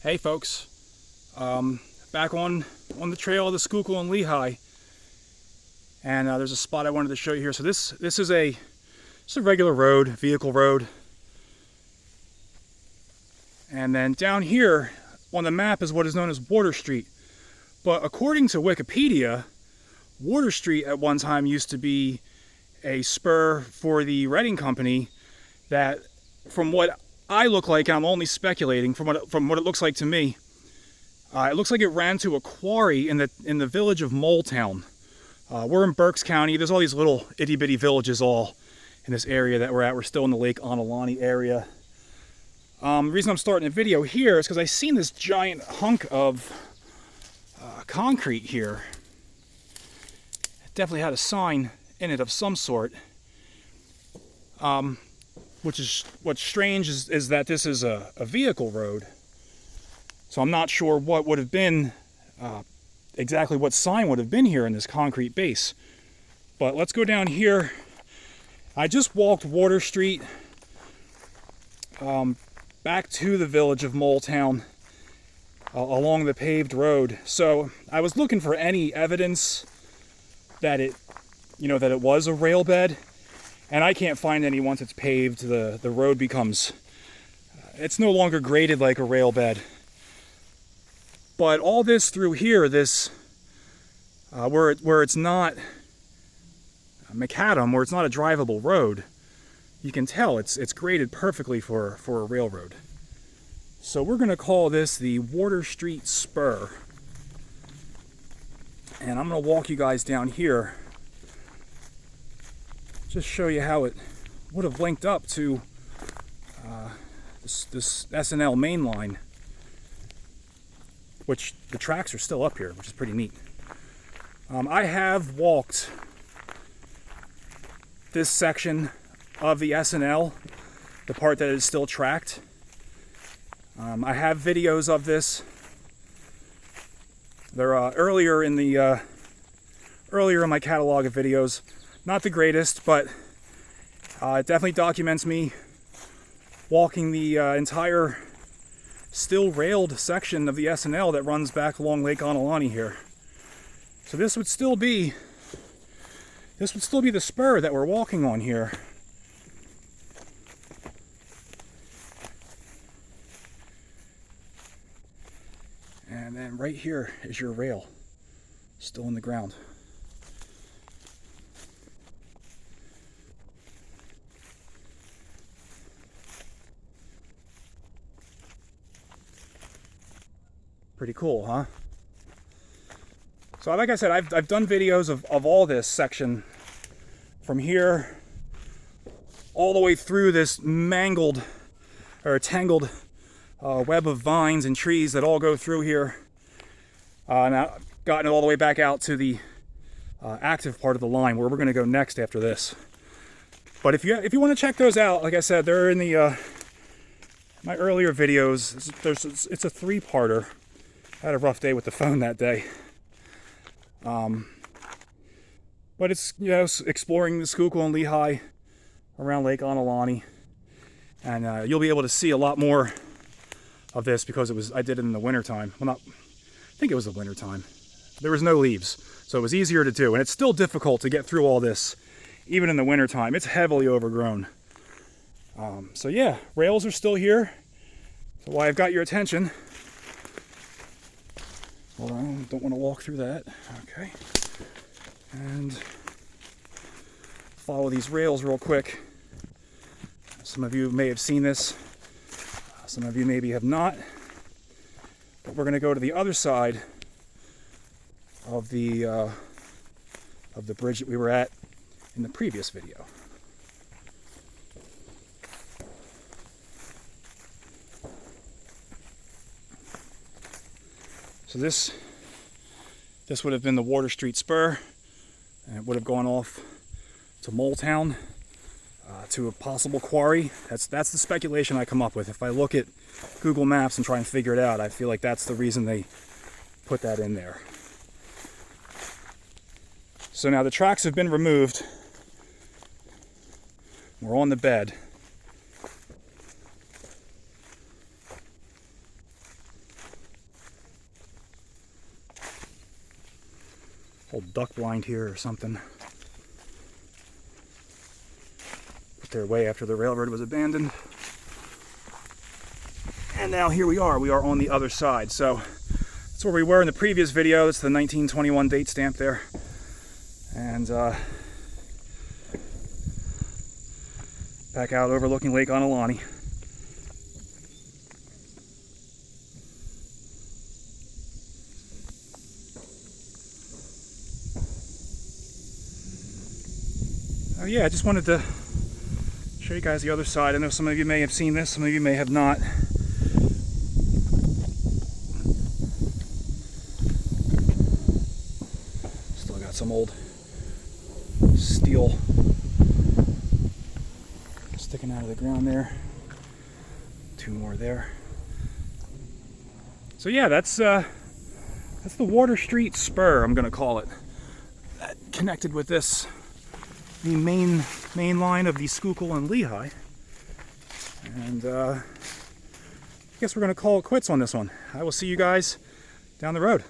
Hey folks, back on the trail of the Schuylkill and Lehigh, and there's a spot I wanted to show you here. So this is just a regular road, vehicle road, and then down here on the map is what is known as Water Street. But according to Wikipedia, Water Street at one time used to be a spur for the Reading Company that, from what I look like, and I'm only speculating, from what it looks like to me, it looks like it ran to a quarry in the village of Moletown. We're in Berks County. There's all these little itty-bitty villages all in this area that we're at. We're still in the Lake Onalani area. The reason I'm starting a video here is because I seen this giant hunk of concrete here. It definitely had a sign in it of some sort. Which is what's strange is that this is a vehicle road. So I'm not sure what would have been, exactly what sign would have been here in this concrete base. But let's go down here. I just walked Water Street back to the village of Moletown along the paved road. So I was looking for any evidence that it was a rail bed. And I can't find any. Once it's paved, the road becomes, it's no longer graded like a rail bed. But all this through here, this, where it's not macadam, where it's not a drivable road, you can tell it's graded perfectly for a railroad. So we're gonna call this the Water Street Spur. And I'm gonna walk you guys down here, just show you how it would have linked up to this S&L main line, which the tracks are still up here, which is pretty neat. I have walked this section of the S&L, the part that is still tracked. I have videos of this. They're earlier in my catalog of videos. Not the greatest, but it definitely documents me walking the entire still railed section of the S&L that runs back along Lake Onalani here. So this would still be the spur that we're walking on here. And then right here is your rail, still in the ground. Pretty cool, huh? So like I said, I've done videos of all this section from here all the way through this mangled or tangled web of vines and trees that all go through here. And I've gotten it all the way back out to the active part of the line where we're going to go next after this. But if you want to check those out, like I said, they're in the my earlier videos. It's a 3-parter. I had a rough day with the phone that day. But it's, exploring the Schuylkill and Lehigh around Lake Onalani. And you'll be able to see a lot more of this because I did it in the wintertime. Well, I think it was the wintertime. There was no leaves, so it was easier to do. And it's still difficult to get through all this, even in the wintertime. It's heavily overgrown. So yeah, rails are still here. So while I've got your attention, hold on, don't want to walk through that. Okay. And follow these rails real quick. Some of you may have seen this. Some of you maybe have not. But we're going to go to the other side of the bridge that we were at in the previous video. So this would have been the Water Street Spur, and it would have gone off to Moletown, to a possible quarry. That's the speculation I come up with. If I look at Google Maps and try and figure it out, I feel like that's the reason they put that in there. So now the tracks have been removed. We're on the bed. Old duck blind here or something. Put there way after the railroad was abandoned. And now here we are on the other side. So that's where we were in the previous video. That's the 1921 date stamp there. And back out overlooking Lake Onalani. Oh yeah, I just wanted to show you guys the other side. I know some of you may have seen this, some of you may have not. Still got some old steel sticking out of the ground there. Two more there. So yeah, that's the Water Street Spur, I'm gonna call it. That connected with this, the main line of the Schuylkill and Lehigh. And I guess we're gonna call it quits on this one. I will see you guys down the road.